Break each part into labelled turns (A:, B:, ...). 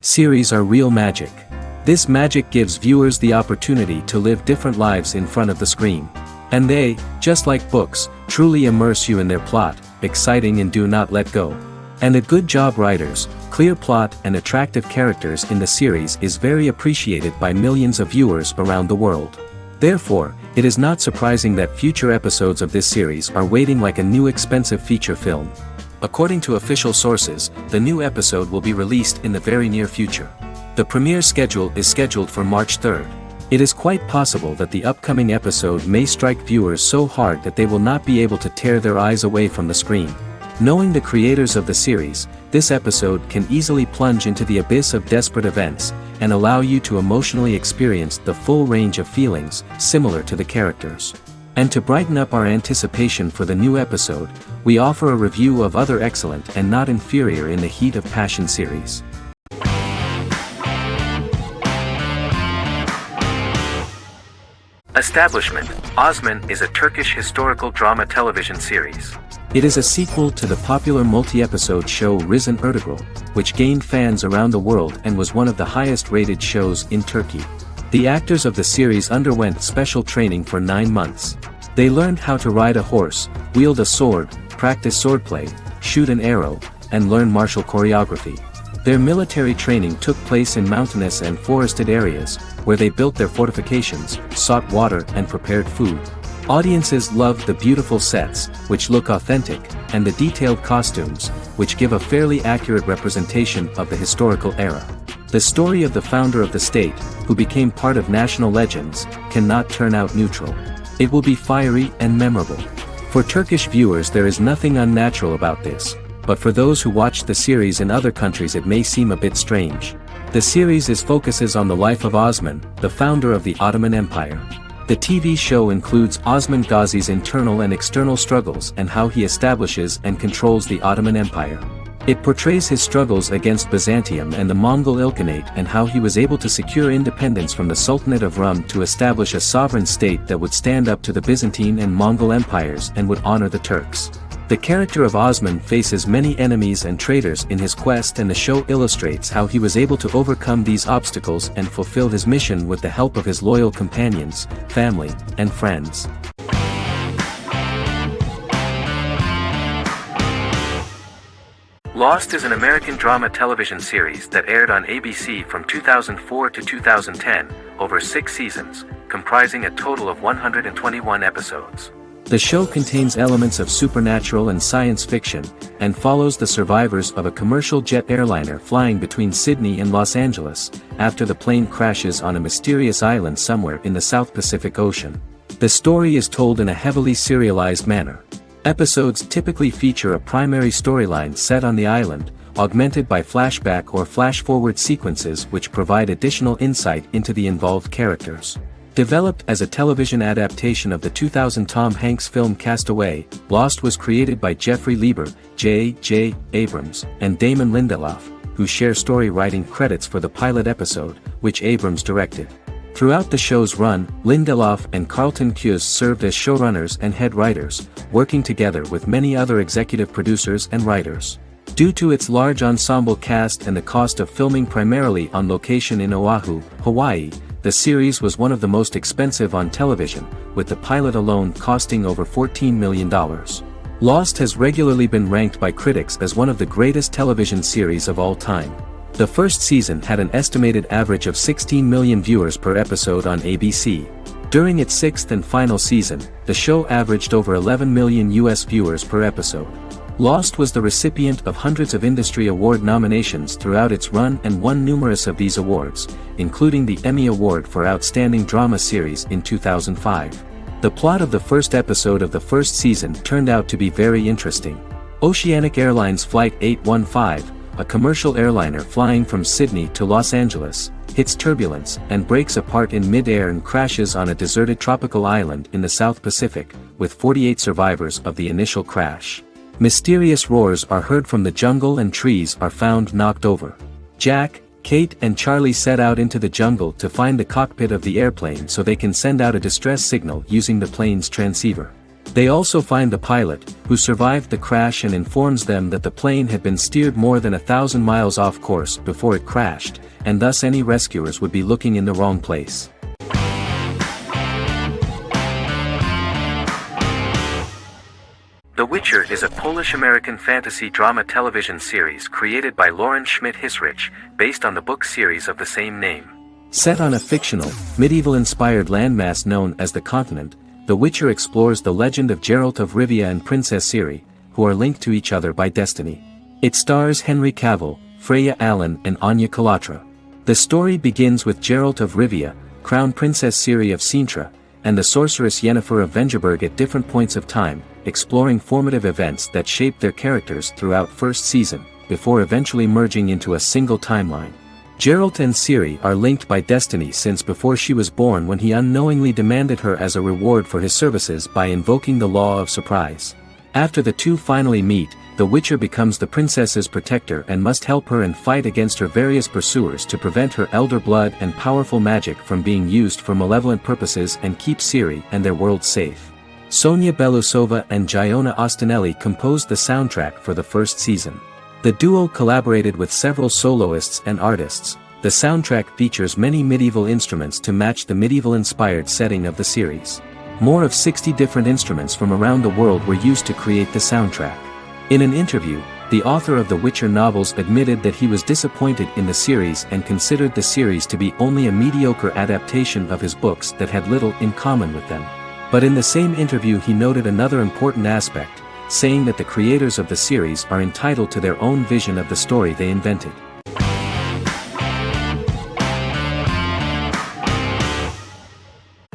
A: series are real magic. This magic gives viewers the opportunity to live different lives in front of the screen. And they, just like books, truly immerse you in their plot, exciting and do not let go. And a good job writers, clear plot and attractive characters in the series is very appreciated by millions of viewers around the world. Therefore, it is not surprising that future episodes of this series are waiting like a new expensive feature film. According to official sources, the new episode will be released in the very near future. The premiere schedule is scheduled for March 3rd. It is quite possible that the upcoming episode may strike viewers so hard that they will not be able to tear their eyes away from the screen. Knowing the creators of the series, this episode can easily plunge into the abyss of desperate events, and allow you to emotionally experience the full range of feelings, similar to the characters. And to brighten up our anticipation for the new episode, we offer a review of other excellent and not inferior in the Heat of Passion series. Establishment: Osman is a Turkish historical drama television series. It is a sequel to the popular multi-episode show Risen Ertugrul, which gained fans around the world and was one of the highest-rated shows in Turkey. The actors of the series underwent special training for 9 months. They learned how to ride a horse, wield a sword, practice swordplay, shoot an arrow, and learn martial choreography. Their military training took place in mountainous and forested areas, where they built their fortifications, sought water and prepared food. Audiences loved the beautiful sets, which look authentic, and the detailed costumes, which give a fairly accurate representation of the historical era. The story of the founder of the state, who became part of national legends, cannot turn out neutral. It will be fiery and memorable. For Turkish viewers there is nothing unnatural about this, but for those who watch the series in other countries it may seem a bit strange. The series focuses on the life of Osman, the founder of the Ottoman Empire. The TV show includes Osman Gazi's internal and external struggles and how he establishes and controls the Ottoman Empire. It portrays his struggles against Byzantium and the Mongol Ilkhanate and how he was able to secure independence from the Sultanate of Rum to establish a sovereign state that would stand up to the Byzantine and Mongol empires and would honor the Turks. The character of Osman faces many enemies and traitors in his quest, and the show illustrates how he was able to overcome these obstacles and fulfill his mission with the help of his loyal companions, family, and friends. Lost is an American drama television series that aired on ABC from 2004 to 2010, over 6 seasons, comprising a total of 121 episodes. The show contains elements of supernatural and science fiction, and follows the survivors of a commercial jet airliner flying between Sydney and Los Angeles, after the plane crashes on a mysterious island somewhere in the South Pacific Ocean. The story is told in a heavily serialized manner. Episodes typically feature a primary storyline set on the island, augmented by flashback or flash-forward sequences which provide additional insight into the involved characters. Developed as a television adaptation of the 2000 Tom Hanks film Castaway, Lost was created by Jeffrey Lieber, J.J. Abrams, and Damon Lindelof, who share story writing credits for the pilot episode, which Abrams directed. Throughout the show's run, Lindelof and Carlton Cuse served as showrunners and head writers, working together with many other executive producers and writers. Due to its large ensemble cast and the cost of filming primarily on location in Oahu, Hawaii, the series was one of the most expensive on television, with the pilot alone costing over $14 million. Lost has regularly been ranked by critics as one of the greatest television series of all time. The first season had an estimated average of 16 million viewers per episode on ABC. During its 6th and final season, the show averaged over 11 million US viewers per episode. Lost was the recipient of hundreds of industry award nominations throughout its run and won numerous of these awards, including the Emmy Award for Outstanding Drama Series in 2005. The plot of the first episode of the first season turned out to be very interesting. Oceanic Airlines Flight 815, a commercial airliner flying from Sydney to Los Angeles, hits turbulence and breaks apart in mid-air and crashes on a deserted tropical island in the South Pacific, with 48 survivors of the initial crash. Mysterious roars are heard from the jungle and trees are found knocked over. Jack, Kate and Charlie set out into the jungle to find the cockpit of the airplane so they can send out a distress signal using the plane's transceiver. They also find the pilot, who survived the crash, and informs them that the plane had been steered more than 1,000 miles off course before it crashed, and thus any rescuers would be looking in the wrong place. The Witcher is a Polish-American fantasy drama television series created by Lauren Schmidt-Hissrich, based on the book series of the same name. Set on a fictional, medieval-inspired landmass known as the Continent, The Witcher explores the legend of Geralt of Rivia and Princess Ciri, who are linked to each other by destiny. It stars Henry Cavill, Freya Allan and Anya Chalotra. The story begins with Geralt of Rivia, Crown Princess Ciri of Sintra, and the sorceress Yennefer of Vengerberg at different points of time, exploring formative events that shaped their characters throughout first season, before eventually merging into a single timeline. Geralt and Ciri are linked by destiny since before she was born, when he unknowingly demanded her as a reward for his services by invoking the law of surprise. After the two finally meet, the Witcher becomes the princess's protector and must help her and fight against her various pursuers to prevent her elder blood and powerful magic from being used for malevolent purposes and keep Ciri and their world safe. Sonia Belousova and Giona Ostinelli composed the soundtrack for the first season. The duo collaborated with several soloists and artists. The soundtrack features many medieval instruments to match the medieval-inspired setting of the series. More of 60 different instruments from around the world were used to create the soundtrack. In an interview, the author of the Witcher novels admitted that he was disappointed in the series and considered the series to be only a mediocre adaptation of his books that had little in common with them. But in the same interview he noted another important aspect, saying that the creators of the series are entitled to their own vision of the story they invented.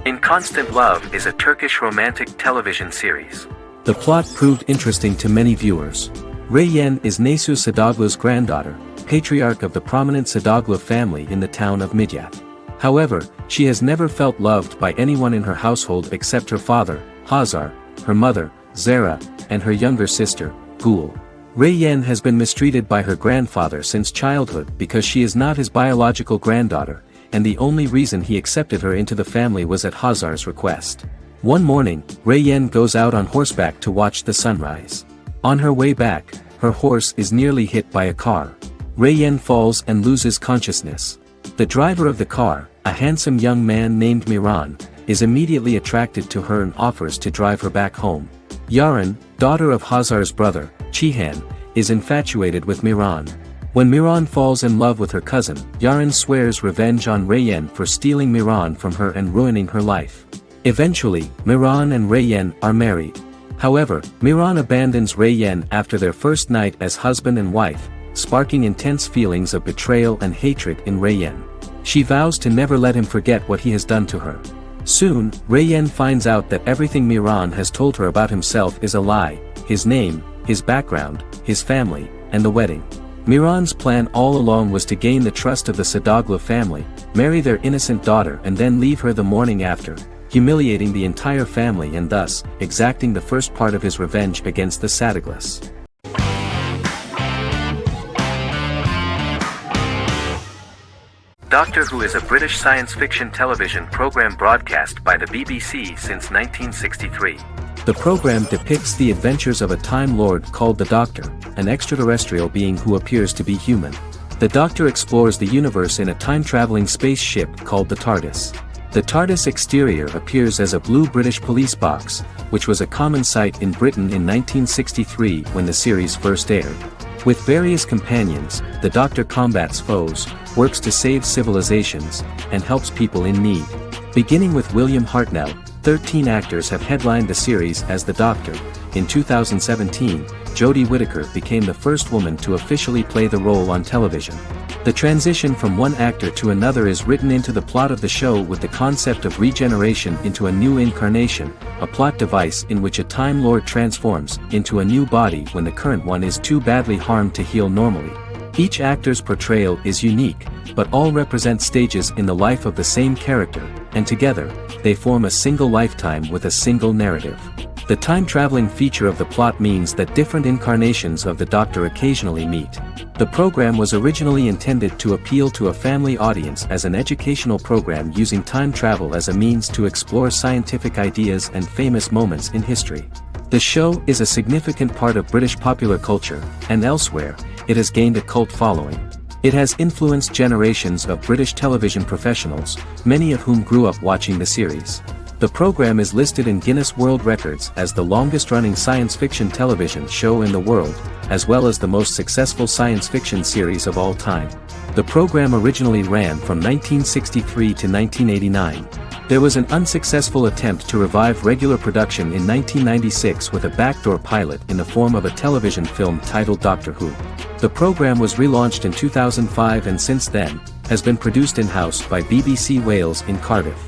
A: In Constant Love is a Turkish romantic television series. The plot proved interesting to many viewers. Reyyen is Nesu Sadoglu's granddaughter, patriarch of the prominent Sadoglu family in the town of Midyat. However, she has never felt loved by anyone in her household except her father, Hazar, her mother, Zara, and her younger sister, Gul. Reyyen has been mistreated by her grandfather since childhood because she is not his biological granddaughter, and the only reason he accepted her into the family was at Hazar's request. One morning, Reyyen goes out on horseback to watch the sunrise. On her way back, her horse is nearly hit by a car. Reyyen falls and loses consciousness. The driver of the car, a handsome young man named Miran, is immediately attracted to her and offers to drive her back home. Yaren, daughter of Hazar's brother, Chihan, is infatuated with Miran. When Miran falls in love with her cousin, Yaren swears revenge on Reyyen for stealing Miran from her and ruining her life. Eventually, Miran and Reyyen are married. However, Miran abandons Reyyen after their first night as husband and wife, sparking intense feelings of betrayal and hatred in Reyyen. She vows to never let him forget what he has done to her. Soon, Reyyen finds out that everything Miran has told her about himself is a lie: his name, his background, his family, and the wedding. Miran's plan all along was to gain the trust of the Sadoglu family, marry their innocent daughter and then leave her the morning after, humiliating the entire family and thus, exacting the first part of his revenge against the Sadoglus. Doctor Who is a British science fiction television program broadcast by the BBC since 1963. The program depicts the adventures of a Time Lord called the Doctor, an extraterrestrial being who appears to be human. The Doctor explores the universe in a time-traveling spaceship called the TARDIS. The TARDIS exterior appears as a blue British police box, which was a common sight in Britain in 1963 when the series first aired. With various companions, the Doctor combats foes, works to save civilizations, and helps people in need. Beginning with William Hartnell, 13 actors have headlined the series as the Doctor. In 2017, Jodie Whittaker became the first woman to officially play the role on television. The transition from one actor to another is written into the plot of the show with the concept of regeneration into a new incarnation, a plot device in which a Time Lord transforms into a new body when the current one is too badly harmed to heal normally. Each actor's portrayal is unique, but all represent stages in the life of the same character, and together, they form a single lifetime with a single narrative. The time-traveling feature of the plot means that different incarnations of the Doctor occasionally meet. The program was originally intended to appeal to a family audience as an educational program using time travel as a means to explore scientific ideas and famous moments in history. The show is a significant part of British popular culture, and elsewhere, it has gained a cult following. It has influenced generations of British television professionals, many of whom grew up watching the series. The program is listed in Guinness World Records as the longest-running science fiction television show in the world, as well as the most successful science fiction series of all time. The program originally ran from 1963 to 1989. There was an unsuccessful attempt to revive regular production in 1996 with a backdoor pilot in the form of a television film titled Doctor Who. The program was relaunched in 2005 and since then, has been produced in-house by BBC Wales in Cardiff.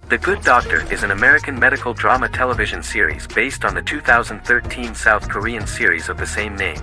A: The Good Doctor is an American medical drama television series based on the 2013 South Korean series of the same name.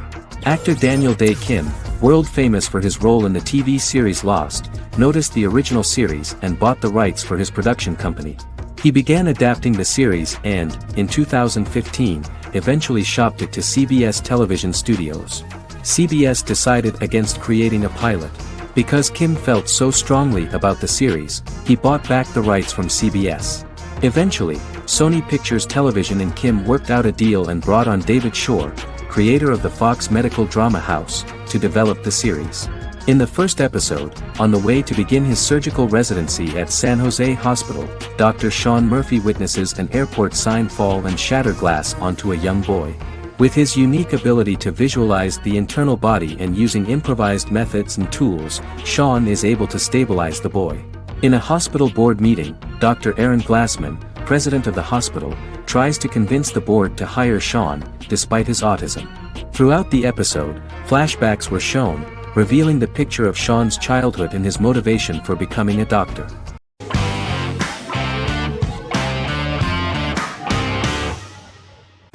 A: Actor Daniel Dae Kim, world famous for his role in the TV series Lost, noticed the original series and bought the rights for his production company. He began adapting the series and, in 2015, eventually shopped it to CBS Television Studios. CBS decided against creating a pilot. Because Kim felt so strongly about the series, he bought back the rights from CBS. Eventually, Sony Pictures Television and Kim worked out a deal and brought on David Shore, creator of the Fox medical drama house, to develop the series. In the first episode, on the way to begin his surgical residency at San Jose Hospital, Dr. Sean Murphy witnesses an airport sign fall and shatter glass onto a young boy. With his unique ability to visualize the internal body and using improvised methods and tools, Sean is able to stabilize the boy. In a hospital board meeting, Dr. Aaron Glassman, president of the hospital, tries to convince the board to hire Sean, despite his autism. Throughout the episode, flashbacks were shown, revealing the picture of Sean's childhood and his motivation for becoming a doctor.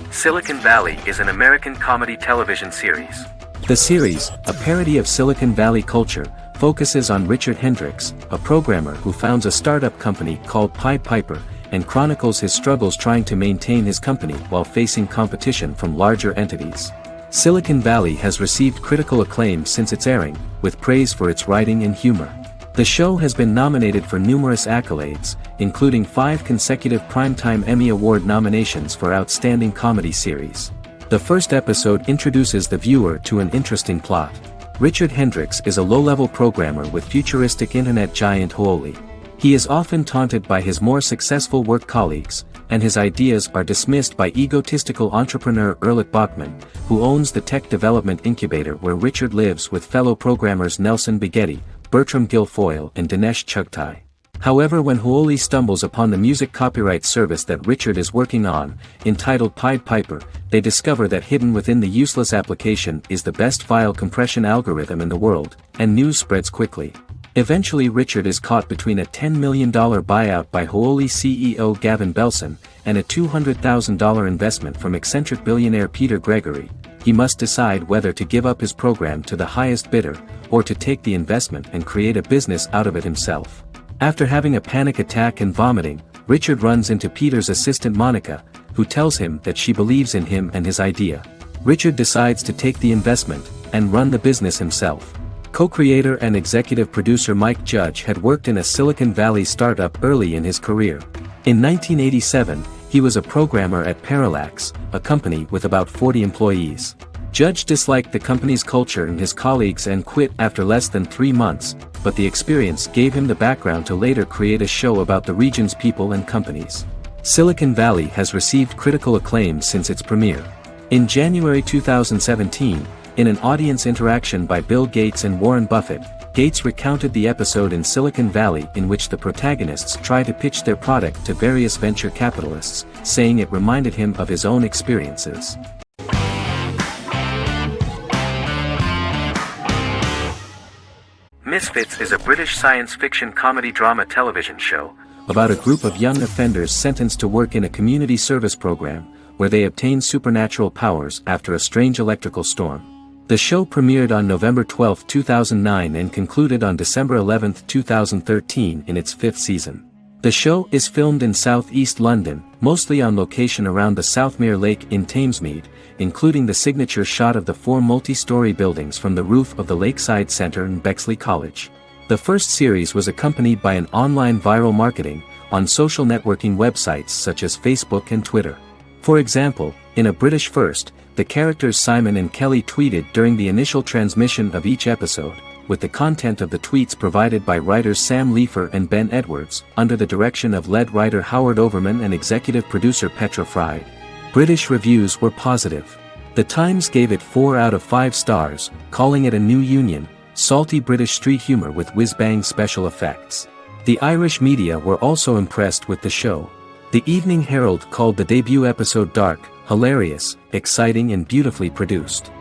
A: Silicon Valley is an American comedy television series. The series, a parody of Silicon Valley culture, focuses on Richard Hendricks, a programmer who founds a startup company called Pied Piper, and chronicles his struggles trying to maintain his company while facing competition from larger entities. Silicon Valley has received critical acclaim since its airing, with praise for its writing and humor. The show has been nominated for numerous accolades, including 5 consecutive Primetime Emmy Award nominations for Outstanding Comedy Series. The first episode introduces the viewer to an interesting plot. Richard Hendricks is a low-level programmer with futuristic internet giant Huoli. He is often taunted by his more successful work colleagues, and his ideas are dismissed by egotistical entrepreneur Erlich Bachman, who owns the tech development incubator where Richard lives with fellow programmers Nelson Bighetti, Bertram Guilfoyle and Dinesh Chugtai. However, when Huoli stumbles upon the music copyright service that Richard is working on, entitled Pied Piper, they discover that hidden within the useless application is the best file compression algorithm in the world, and news spreads quickly. Eventually Richard is caught between a $10 million buyout by Huoli CEO Gavin Belson, and a $200,000 investment from eccentric billionaire Peter Gregory. He must decide whether to give up his program to the highest bidder, or to take the investment and create a business out of it himself. After having a panic attack and vomiting, Richard runs into Peter's assistant Monica, who tells him that she believes in him and his idea. Richard decides to take the investment, and run the business himself. Co-creator and executive producer Mike Judge had worked in a Silicon Valley startup early in his career. In 1987, he was a programmer at Parallax, a company with about 40 employees. Judge disliked the company's culture and his colleagues and quit after less than 3 months, but the experience gave him the background to later create a show about the region's people and companies. Silicon Valley has received critical acclaim since its premiere. In January 2017, in an audience interaction by Bill Gates and Warren Buffett, Gates recounted the episode in Silicon Valley in which the protagonists try to pitch their product to various venture capitalists, saying it reminded him of his own experiences. Misfits is a British science fiction comedy drama television show about a group of young offenders sentenced to work in a community service program, where they obtain supernatural powers after a strange electrical storm. The show premiered on November 12, 2009 and concluded on December 11, 2013 in its 5th season. The show is filmed in southeast London, mostly on location around the Southmere Lake in Thamesmead, including the signature shot of the 4 multi-story buildings from the roof of the Lakeside Centre in Bexley College. The first series was accompanied by an online viral marketing on social networking websites such as Facebook and Twitter. For example, in a British first, the characters Simon and Kelly tweeted during the initial transmission of each episode, with the content of the tweets provided by writers Sam Leifer and Ben Edwards, under the direction of lead writer Howard Overman and executive producer Petra Fried. British reviews were positive. The Times gave it 4 out of 5 stars, calling it a new union, salty British street humour with whiz-bang special effects. The Irish media were also impressed with the show. The Evening Herald called the debut episode dark, hilarious, exciting and beautifully produced.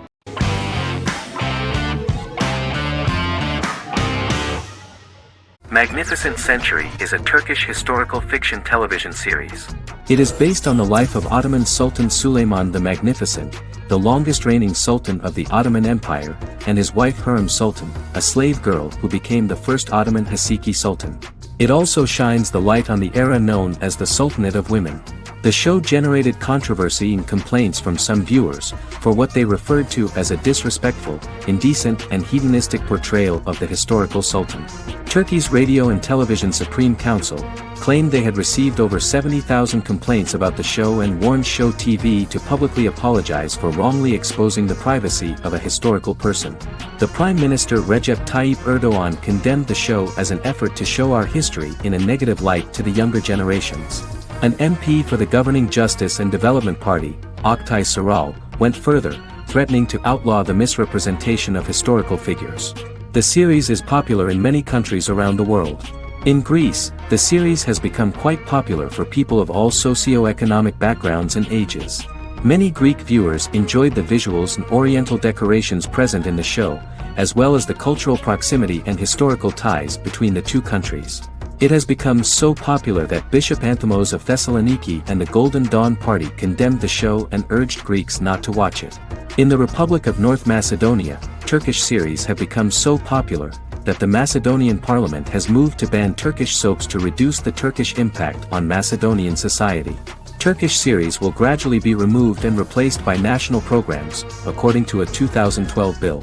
B: Magnificent Century is a Turkish historical fiction television series.
A: It is based on the life of Ottoman Sultan Süleyman the Magnificent, the longest-reigning sultan of the Ottoman Empire, and his wife Hürrem Sultan, a slave girl who became the first Ottoman Haseki Sultan. It also shines the light on the era known as the Sultanate of Women. The show generated controversy and complaints from some viewers, for what they referred to as a disrespectful, indecent and hedonistic portrayal of the historical sultan. Turkey's Radio and Television Supreme Council claimed they had received over 70,000 complaints about the show and warned Show TV to publicly apologize for wrongly exposing the privacy of a historical person. The Prime Minister Recep Tayyip Erdoğan condemned the show as an effort to show our history in a negative light to the younger generations. An MP for the governing Justice and Development Party, Oktay Saral, went further, threatening to outlaw the misrepresentation of historical figures. The series is popular in many countries around the world. In Greece, the series has become quite popular for people of all socio-economic backgrounds and ages. Many Greek viewers enjoyed the visuals and oriental decorations present in the show, as well as the cultural proximity and historical ties between the two countries. It has become so popular that Bishop Anthimos of Thessaloniki and the Golden Dawn Party condemned the show and urged Greeks not to watch it. In the Republic of North Macedonia, Turkish series have become so popular that the Macedonian parliament has moved to ban Turkish soaps to reduce the Turkish impact on Macedonian society. Turkish series will gradually be removed and replaced by national programs, according to a 2012 bill.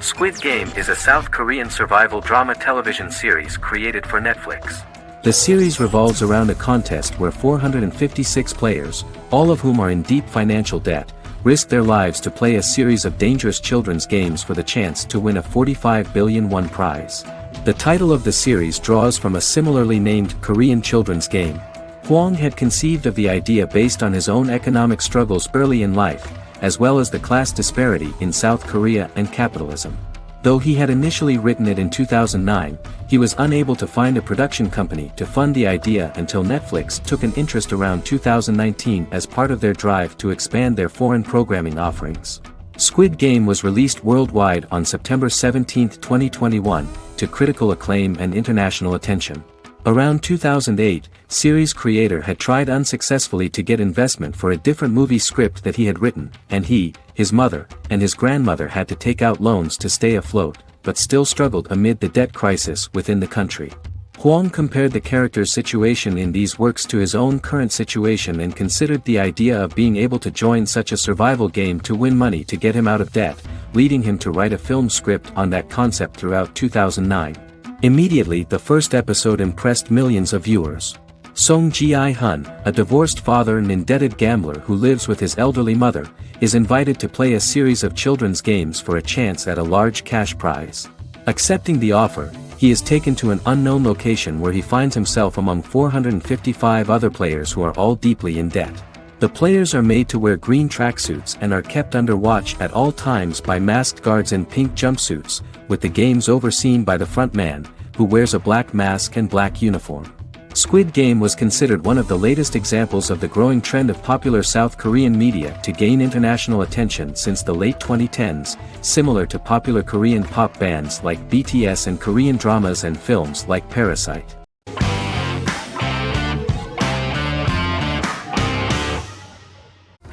B: Squid Game is a South Korean survival drama television series created for Netflix.
A: The series revolves around a contest where 456 players, all of whom are in deep financial debt, risk their lives to play a series of dangerous children's games for the chance to win a 45 billion won prize. The title of the series draws from a similarly named Korean children's game. Hwang had conceived of the idea based on his own economic struggles early in life, as well as the class disparity in South Korea and capitalism. Though he had initially written it in 2009, he was unable to find a production company to fund the idea until Netflix took an interest around 2019 as part of their drive to expand their foreign programming offerings. Squid Game was released worldwide on September 17, 2021, to critical acclaim and international attention. Around 2008, series creator had tried unsuccessfully to get investment for a different movie script that he had written, and he, his mother, and his grandmother had to take out loans to stay afloat, but still struggled amid the debt crisis within the country. Hwang compared the character's situation in these works to his own current situation and considered the idea of being able to join such a survival game to win money to get him out of debt, leading him to write a film script on that concept throughout 2009. Immediately the first episode impressed millions of viewers. Song Ji-hun, a divorced father and indebted gambler who lives with his elderly mother, is invited to play a series of children's games for a chance at a large cash prize. Accepting the offer, he is taken to an unknown location where he finds himself among 455 other players who are all deeply in debt. The players are made to wear green tracksuits and are kept under watch at all times by masked guards in pink jumpsuits, with the games overseen by the front man, who wears a black mask and black uniform. Squid Game was considered one of the latest examples of the growing trend of popular South Korean media to gain international attention since the late 2010s, similar to popular Korean pop bands like BTS and Korean dramas and films like Parasite.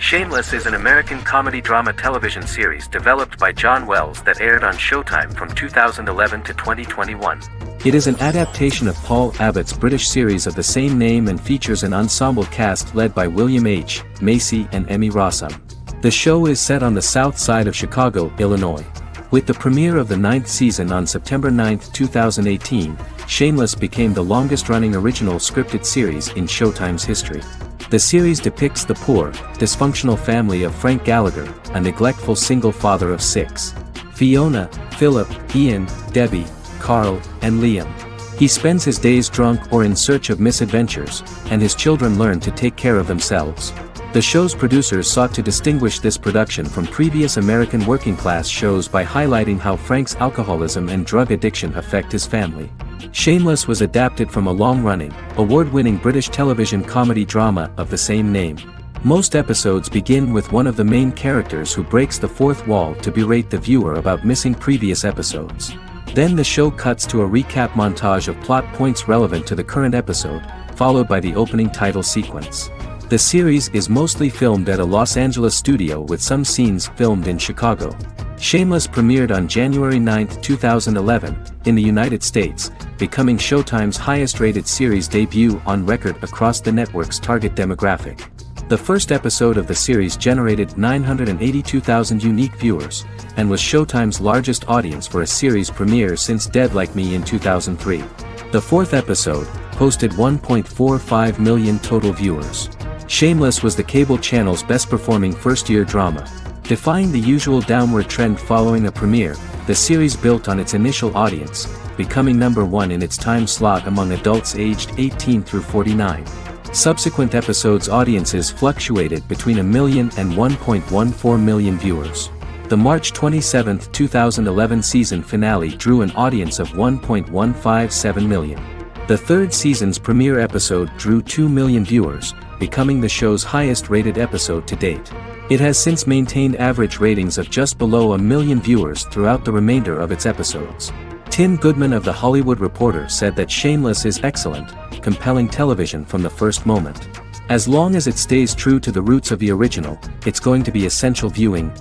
B: Shameless is an American comedy drama television series developed by John Wells that aired on Showtime from 2011 to 2021.
A: It is an adaptation of Paul Abbott's British series of the same name and features an ensemble cast led by William H. Macy and Emmy Rossum. The show is set on the south side of Chicago, Illinois. With the premiere of the 9th season on September 9, 2018, Shameless became the longest-running original scripted series in Showtime's history. The series depicts the poor, dysfunctional family of Frank Gallagher, a neglectful single father of 6. Fiona, Philip, Ian, Debbie, Carl, and Liam. He spends his days drunk or in search of misadventures, and his children learn to take care of themselves. The show's producers sought to distinguish this production from previous American working-class shows by highlighting how Frank's alcoholism and drug addiction affect his family. Shameless was adapted from a long-running, award-winning British television comedy drama of the same name. Most episodes begin with one of the main characters who breaks the fourth wall to berate the viewer about missing previous episodes. Then the show cuts to a recap montage of plot points relevant to the current episode, followed by the opening title sequence. The series is mostly filmed at a Los Angeles studio with some scenes filmed in Chicago. Shameless premiered on January 9, 2011, in the United States, becoming Showtime's highest-rated series debut on record across the network's target demographic. The first episode of the series generated 982,000 unique viewers, and was Showtime's largest audience for a series premiere since Dead Like Me in 2003. The fourth episode posted 1.45 million total viewers. Shameless was the cable channel's best-performing first-year drama. Defying the usual downward trend following a premiere, the series built on its initial audience, becoming number 1 in its time slot among adults aged 18 through 49. Subsequent episodes' audiences fluctuated between 1 million and 1.14 million viewers. The March 27, 2011 season finale drew an audience of 1.157 million. The third season's premiere episode drew 2 million viewers, becoming the show's highest-rated episode to date. It has since maintained average ratings of just below 1 million viewers throughout the remainder of its episodes. Tim Goodman of The Hollywood Reporter said that Shameless is excellent, compelling television from the first moment. As long as it stays true to the roots of the original, it's going to be essential viewing.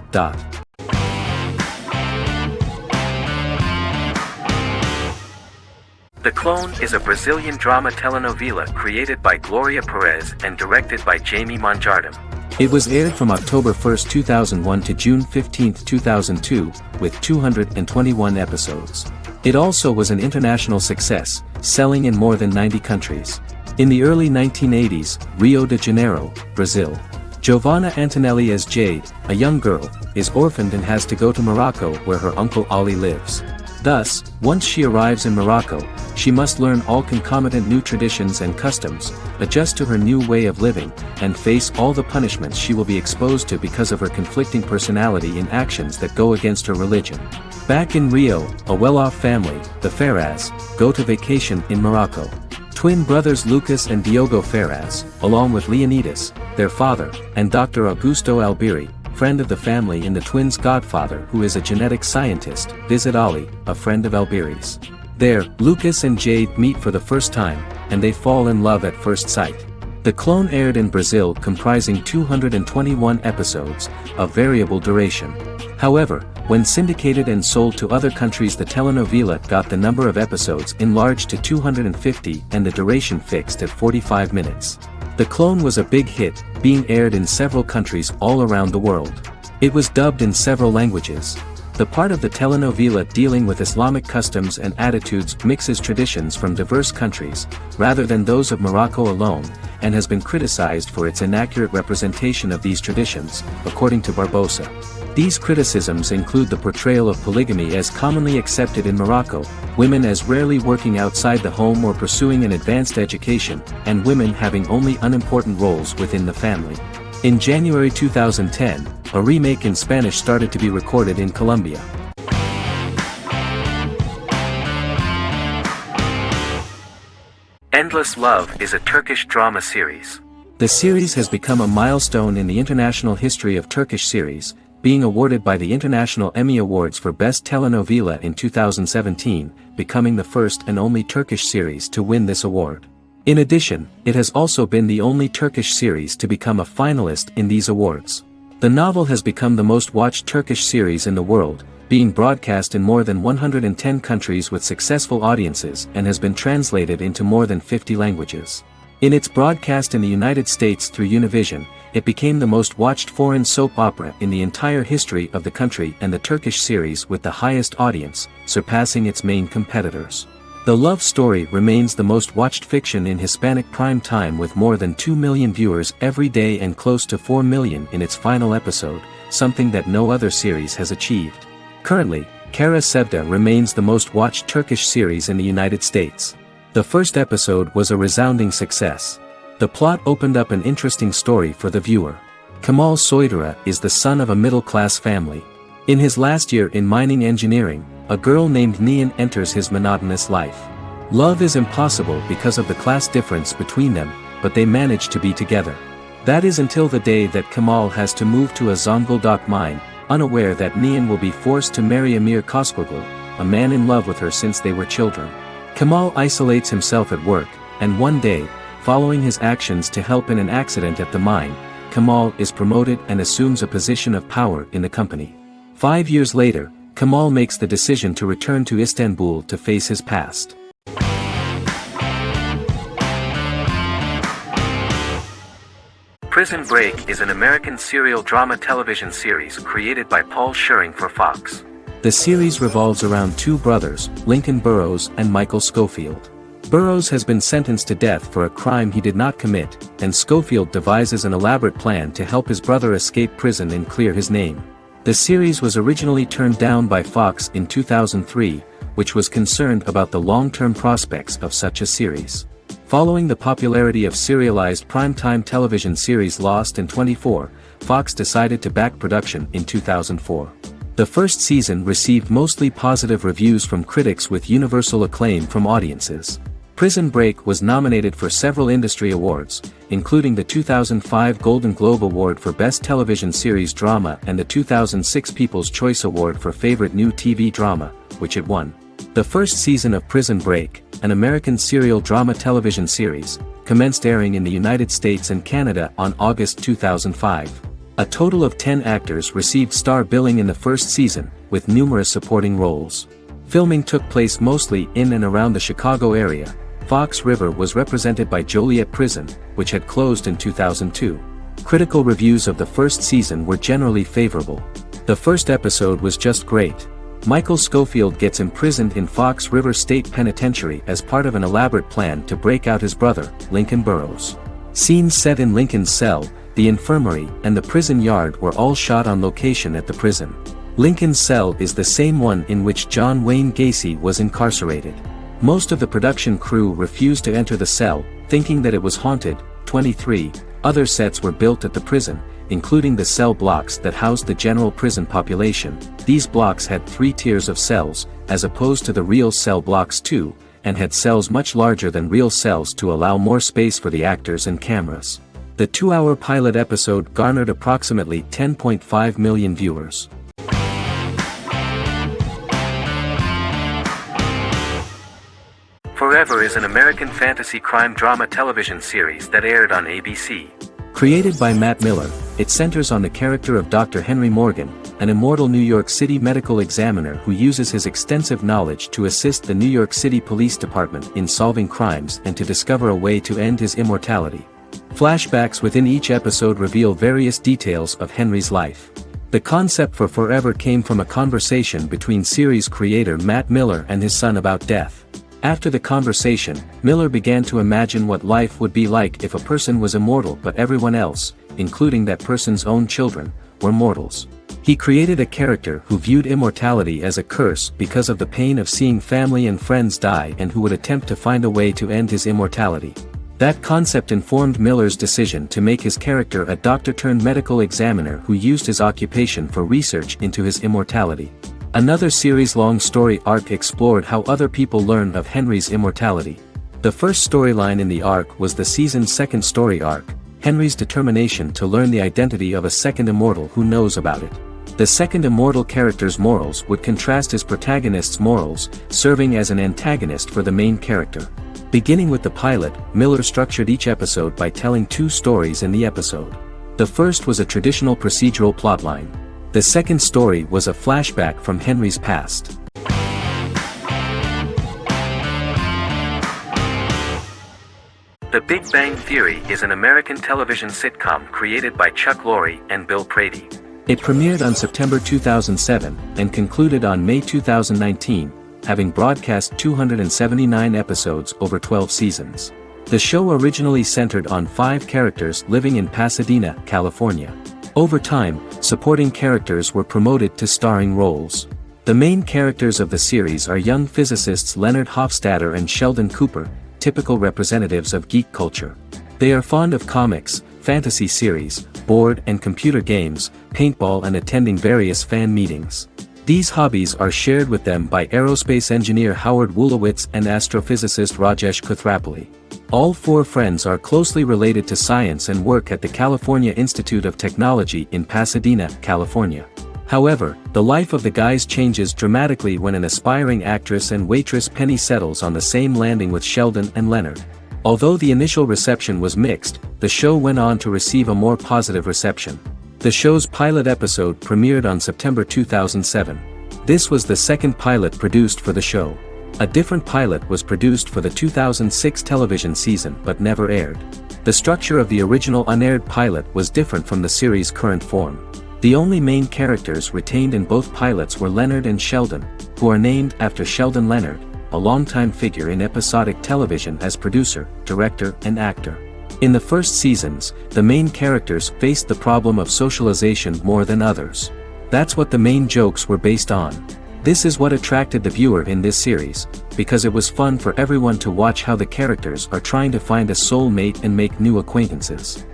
B: The Clone is a Brazilian drama telenovela created by Gloria Perez and directed by Jamie Monjardim.
A: It was aired from October 1, 2001 to June 15, 2002, with 221 episodes. It also was an international success, selling in more than 90 countries. In the early 1980s, Rio de Janeiro, Brazil. Giovanna Antonelli as Jade, a young girl, is orphaned and has to go to Morocco where her uncle Ali lives. Thus, once she arrives in Morocco, she must learn all concomitant new traditions and customs, adjust to her new way of living, and face all the punishments she will be exposed to because of her conflicting personality in actions that go against her religion. Back in Rio, a well-off family, the Ferraz, go to vacation in Morocco. Twin brothers Lucas and Diogo Ferraz, along with Leonidas, their father, and Dr. Augusto Albiri, friend of the family and the twins' godfather who is a genetic scientist, visit Ali, a friend of Albiri's. There, Lucas and Jade meet for the first time, and they fall in love at first sight. The Clone aired in Brazil comprising 221 episodes, of variable duration. However, when syndicated and sold to other countries, the telenovela got the number of episodes enlarged to 250 and the duration fixed at 45 minutes. The Clone was a big hit, being aired in several countries all around the world. It was dubbed in several languages. The part of the telenovela dealing with Islamic customs and attitudes mixes traditions from diverse countries, rather than those of Morocco alone, and has been criticized for its inaccurate representation of these traditions, according to Barbosa. These criticisms include the portrayal of polygamy as commonly accepted in Morocco, women as rarely working outside the home or pursuing an advanced education, and women having only unimportant roles within the family. In January 2010, a remake in Spanish started to be recorded in Colombia.
B: Endless Love is a Turkish drama series.
A: The series has become a milestone in the international history of Turkish series, being awarded by the International Emmy Awards for Best Telenovela in 2017, becoming the first and only Turkish series to win this award. In addition, it has also been the only Turkish series to become a finalist in these awards. The novel has become the most watched Turkish series in the world, being broadcast in more than 110 countries with successful audiences and has been translated into more than 50 languages. In its broadcast in the United States through Univision, it became the most watched foreign soap opera in the entire history of the country and the Turkish series with the highest audience, surpassing its main competitors. The love story remains the most watched fiction in Hispanic prime time with more than 2 million viewers every day and close to 4 million in its final episode, something that no other series has achieved. Currently, Kara Sevda remains the most watched Turkish series in the United States. The first episode was a resounding success. The plot opened up an interesting story for the viewer. Kemal Soydura is the son of a middle-class family. In his last year in mining engineering, a girl named Nihan enters his monotonous life. Love is impossible because of the class difference between them, but they manage to be together. That is until the day that Kemal has to move to a Zonguldak mine, unaware that Nihan will be forced to marry Emir Koskoglu, a man in love with her since they were children. Kemal isolates himself at work, and one day, following his actions to help in an accident at the mine, Kemal is promoted and assumes a position of power in the company. 5 years later, Kemal makes the decision to return to Istanbul to face his past.
B: Prison Break is an American serial drama television series created by Paul Schering for Fox.
A: The series revolves around two brothers, Lincoln Burrows and Michael Schofield. Burrows has been sentenced to death for a crime he did not commit, and Schofield devises an elaborate plan to help his brother escape prison and clear his name. The series was originally turned down by Fox in 2003, which was concerned about the long-term prospects of such a series. Following the popularity of serialized primetime television series Lost in 24, Fox decided to back production in 2004. The first season received mostly positive reviews from critics with universal acclaim from audiences. Prison Break was nominated for several industry awards, including the 2005 Golden Globe Award for Best Television Series Drama and the 2006 People's Choice Award for Favorite New TV Drama, which it won. The first season of Prison Break, an American serial drama television series, commenced airing in the United States and Canada on August 2005. A total of 10 actors received star billing in the first season, with numerous supporting roles. Filming took place mostly in and around the Chicago area. Fox River was represented by Joliet Prison, which had closed in 2002. Critical reviews of the first season were generally favorable. The first episode was just great. Michael Schofield gets imprisoned in Fox River State Penitentiary as part of an elaborate plan to break out his brother, Lincoln Burrows. Scenes set in Lincoln's cell, the infirmary, and the prison yard were all shot on location at the prison. Lincoln's cell is the same one in which John Wayne Gacy was incarcerated. Most of the production crew refused to enter the cell, thinking that it was haunted. 23 other sets were built at the prison, including the cell blocks that housed the general prison population. These blocks had 3 tiers of cells, as opposed to the real cell blocks 2, and had cells much larger than real cells to allow more space for the actors and cameras. The 2-hour pilot episode garnered approximately 10.5 million viewers.
B: Forever is an American fantasy crime drama television series that aired on ABC.
A: Created by Matt Miller, it centers on the character of Dr. Henry Morgan, an immortal New York City medical examiner who uses his extensive knowledge to assist the New York City Police Department in solving crimes and to discover a way to end his immortality. Flashbacks within each episode reveal various details of Henry's life. The concept for Forever came from a conversation between series creator Matt Miller and his son about death. After the conversation, Miller began to imagine what life would be like if a person was immortal but everyone else, including that person's own children, were mortals. He created a character who viewed immortality as a curse because of the pain of seeing family and friends die and who would attempt to find a way to end his immortality. That concept informed Miller's decision to make his character a doctor-turned-medical examiner who used his occupation for research into his immortality. Another series-long story arc explored how other people learned of Henry's immortality. The first storyline in the arc was the season's second story arc, Henry's determination to learn the identity of a second immortal who knows about it. The second immortal character's morals would contrast his protagonist's morals, serving as an antagonist for the main character. Beginning with the pilot, Miller structured each episode by telling two stories in the episode. The first was a traditional procedural plotline. The second story was a flashback from Henry's past.
B: The Big Bang Theory is an American television sitcom created by Chuck Lorre and Bill Prady.
A: It premiered on September 2007 and concluded on May 2019, having broadcast 279 episodes over 12 seasons. The show originally centered on 5 characters living in Pasadena, California. Over time, supporting characters were promoted to starring roles. The main characters of the series are young physicists Leonard Hofstadter and Sheldon Cooper, typical representatives of geek culture. They are fond of comics, fantasy series, board and computer games, paintball and attending various fan meetings. These hobbies are shared with them by aerospace engineer Howard Wolowitz and astrophysicist Rajesh Kuthrapalli. All 4 friends are closely related to science and work at the California Institute of Technology in Pasadena, California. However, the life of the guys changes dramatically when an aspiring actress and waitress Penny settles on the same landing with Sheldon and Leonard. Although the initial reception was mixed, the show went on to receive a more positive reception. The show's pilot episode premiered on September 2007. This was the second pilot produced for the show. A different pilot was produced for the 2006 television season but never aired. The structure of the original unaired pilot was different from the series' current form. The only main characters retained in both pilots were Leonard and Sheldon, who are named after Sheldon Leonard, a longtime figure in episodic television as producer, director, and actor. In the first seasons, the main characters faced the problem of socialization more than others. That's what the main jokes were based on. This is what attracted the viewer in this series, because it was fun for everyone to watch how the characters are trying to find a soul mate and make new acquaintances.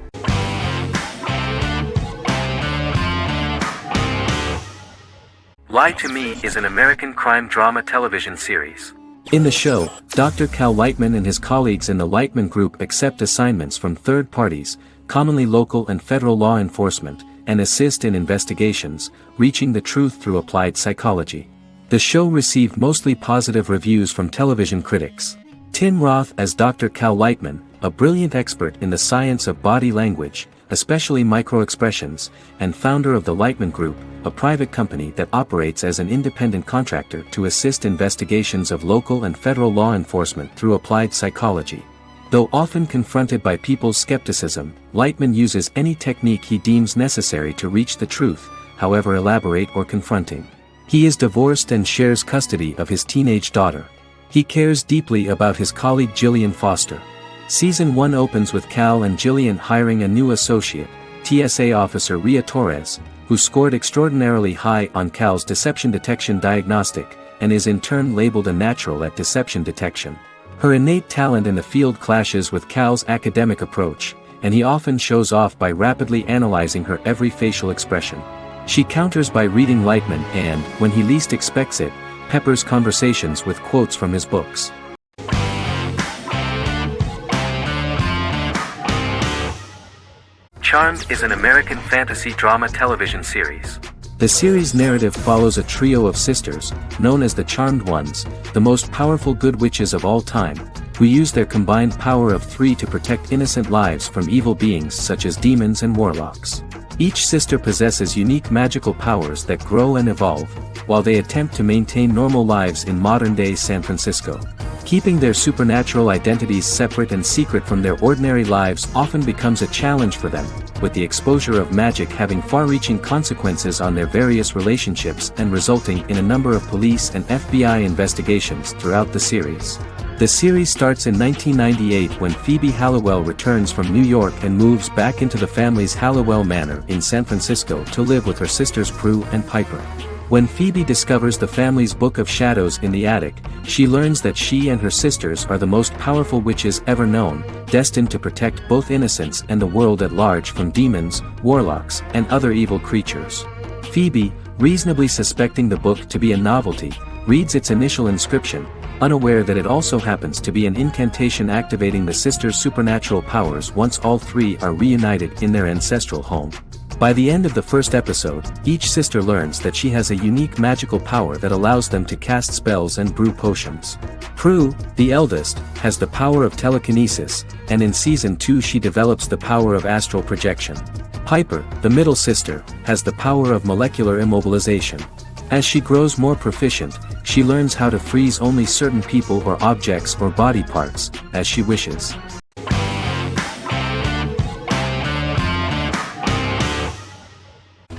B: Lie to Me is an American crime drama television series.
A: In the show, Dr. Cal Lightman and his colleagues in the Lightman Group accept assignments from third parties, commonly local and federal law enforcement, and assist in investigations, reaching the truth through applied psychology. The show received mostly positive reviews from television critics. Tim Roth as Dr. Cal Lightman, a brilliant expert in the science of body language, especially microexpressions, and founder of the Lightman Group, a private company that operates as an independent contractor to assist investigations of local and federal law enforcement through applied psychology. Though often confronted by people's skepticism, Lightman uses any technique he deems necessary to reach the truth, however elaborate or confronting. He is divorced and shares custody of his teenage daughter. He cares deeply about his colleague Jillian Foster. Season 1 opens with Cal and Jillian hiring a new associate, TSA officer Rhea Torres, who scored extraordinarily high on Cal's deception detection diagnostic, and is in turn labeled a natural at deception detection. Her innate talent in the field clashes with Cal's academic approach, and he often shows off by rapidly analyzing her every facial expression. She counters by reading Lightman and, when he least expects it, peppers conversations with quotes from his books.
B: Charmed is an American fantasy drama television series.
A: The series' narrative follows a trio of sisters, known as the Charmed Ones, the most powerful good witches of all time, who use their combined power of 3 to protect innocent lives from evil beings such as demons and warlocks. Each sister possesses unique magical powers that grow and evolve, while they attempt to maintain normal lives in modern-day San Francisco. Keeping their supernatural identities separate and secret from their ordinary lives often becomes a challenge for them, with the exposure of magic having far-reaching consequences on their various relationships and resulting in a number of police and FBI investigations throughout the series. The series starts in 1998 when Phoebe Halliwell returns from New York and moves back into the family's Halliwell Manor in San Francisco to live with her sisters Prue and Piper. When Phoebe discovers the family's Book of Shadows in the attic, she learns that she and her sisters are the most powerful witches ever known, destined to protect both innocents and the world at large from demons, warlocks, and other evil creatures. Phoebe, reasonably suspecting the book to be a novelty, reads its initial inscription, unaware that it also happens to be an incantation activating the sisters' supernatural powers once all 3 are reunited in their ancestral home. By the end of the first episode, each sister learns that she has a unique magical power that allows them to cast spells and brew potions. Prue, the eldest, has the power of telekinesis, and in Season 2 she develops the power of astral projection. Piper, the middle sister, has the power of molecular immobilization. As she grows more proficient, she learns how to freeze only certain people or objects or body parts, as she wishes.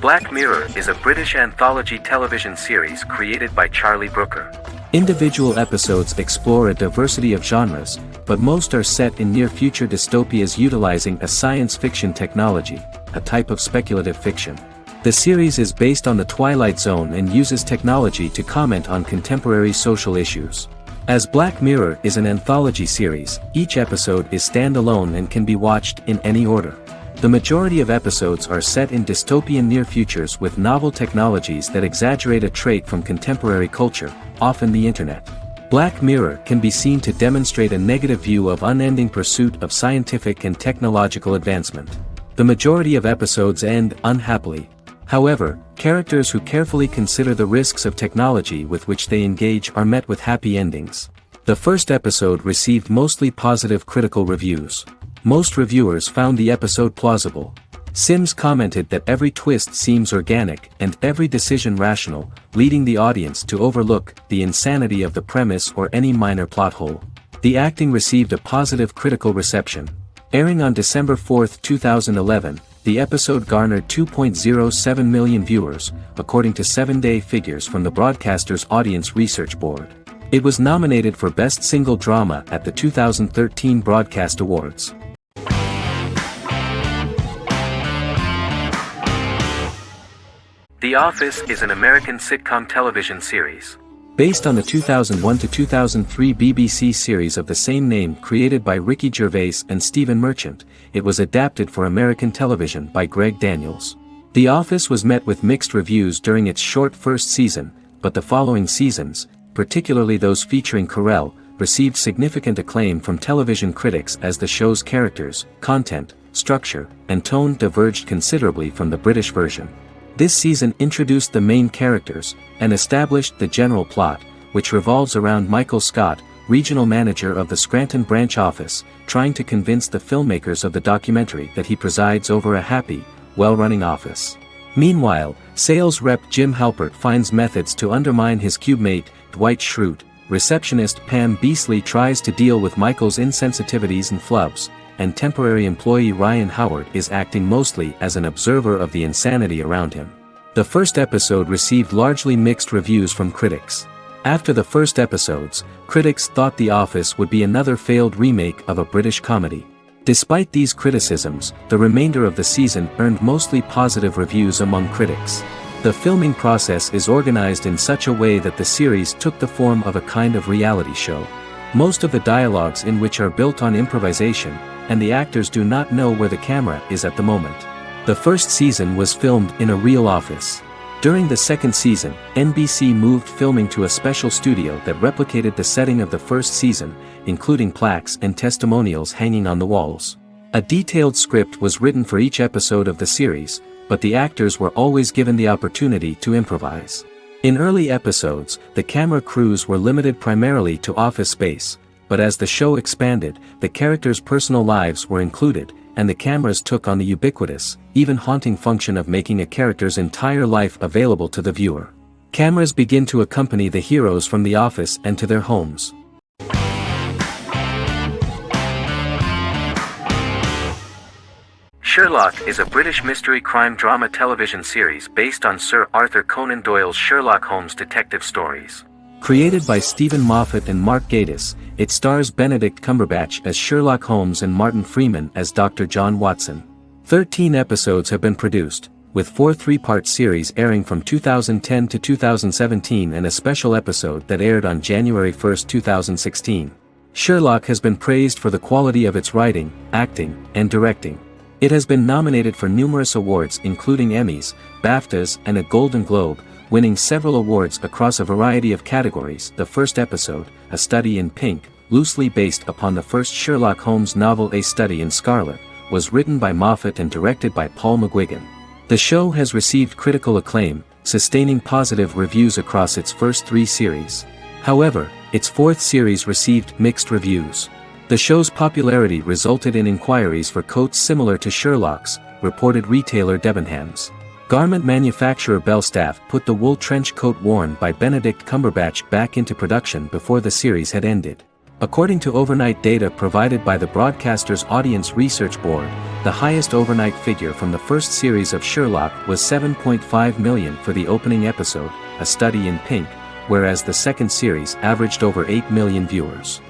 B: Black Mirror is a British anthology television series created by Charlie Brooker.
A: Individual episodes explore a diversity of genres, but most are set in near-future dystopias utilizing a science fiction technology, a type of speculative fiction. The series is based on the Twilight Zone and uses technology to comment on contemporary social issues. As Black Mirror is an anthology series, each episode is standalone and can be watched in any order. The majority of episodes are set in dystopian near futures with novel technologies that exaggerate a trait from contemporary culture, often the internet. Black Mirror can be seen to demonstrate a negative view of unending pursuit of scientific and technological advancement. The majority of episodes end unhappily. However, characters who carefully consider the risks of technology with which they engage are met with happy endings. The first episode received mostly positive critical reviews. Most reviewers found the episode plausible. Sims commented that every twist seems organic and every decision rational, leading the audience to overlook the insanity of the premise or any minor plot hole. The acting received a positive critical reception. Airing on December 4, 2011, the episode garnered 2.07 million viewers, according to 7-day figures from the broadcaster's Audience Research Board. It was nominated for Best Single Drama at the 2013 Broadcast Awards.
B: The Office is an American sitcom television series.
A: Based on the 2001 to 2003 BBC series of the same name created by Ricky Gervais and Stephen Merchant, it was adapted for American television by Greg Daniels. The Office was met with mixed reviews during its short first season, but the following seasons, particularly those featuring Carell, received significant acclaim from television critics as the show's characters, content, structure, and tone diverged considerably from the British version. This season introduced the main characters, and established the general plot, which revolves around Michael Scott, regional manager of the Scranton branch office, trying to convince the filmmakers of the documentary that he presides over a happy, well-running office. Meanwhile, sales rep Jim Halpert finds methods to undermine his cube-mate, Dwight Schrute. Receptionist Pam Beasley tries to deal with Michael's insensitivities and flubs, and temporary employee Ryan Howard is acting mostly as an observer of the insanity around him. The first episode received largely mixed reviews from critics. After the first episodes, critics thought The Office would be another failed remake of a British comedy. Despite these criticisms, the remainder of the season earned mostly positive reviews among critics. The filming process is organized in such a way that the series took the form of a kind of reality show. Most of the dialogues in which are built on improvisation, and the actors do not know where the camera is at the moment. The first season was filmed in a real office. During the second season, NBC moved filming to a special studio that replicated the setting of the first season, including plaques and testimonials hanging on the walls. A detailed script was written for each episode of the series, but the actors were always given the opportunity to improvise. In early episodes, the camera crews were limited primarily to office space, but as the show expanded, the characters' personal lives were included, and the cameras took on the ubiquitous, even haunting function of making a character's entire life available to the viewer. Cameras begin to accompany the heroes from the office and to their homes.
B: Sherlock is a British mystery crime drama television series based on Sir Arthur Conan Doyle's Sherlock Holmes detective stories.
A: Created by Stephen Moffat and Mark Gatiss, it stars Benedict Cumberbatch as Sherlock Holmes and Martin Freeman as Dr. John Watson. 13 episodes have been produced, with 4 three-part series airing from 2010 to 2017 and a special episode that aired on January 1, 2016. Sherlock has been praised for the quality of its writing, acting, and directing. It has been nominated for numerous awards including Emmys, BAFTAs, and a Golden Globe, winning several awards across a variety of categories. The first episode, A Study in Pink, loosely based upon the first Sherlock Holmes novel A Study in Scarlet, was written by Moffat and directed by Paul McGuigan. The show has received critical acclaim, sustaining positive reviews across its first 3 series. However, its 4th series received mixed reviews. The show's popularity resulted in inquiries for coats similar to Sherlock's, reported retailer Debenhams. Garment manufacturer Belstaff put the wool trench coat worn by Benedict Cumberbatch back into production before the series had ended. According to overnight data provided by the broadcaster's Audience Research Board, the highest overnight figure from the first series of Sherlock was 7.5 million for the opening episode, A Study in Pink, whereas the second series averaged over 8 million viewers.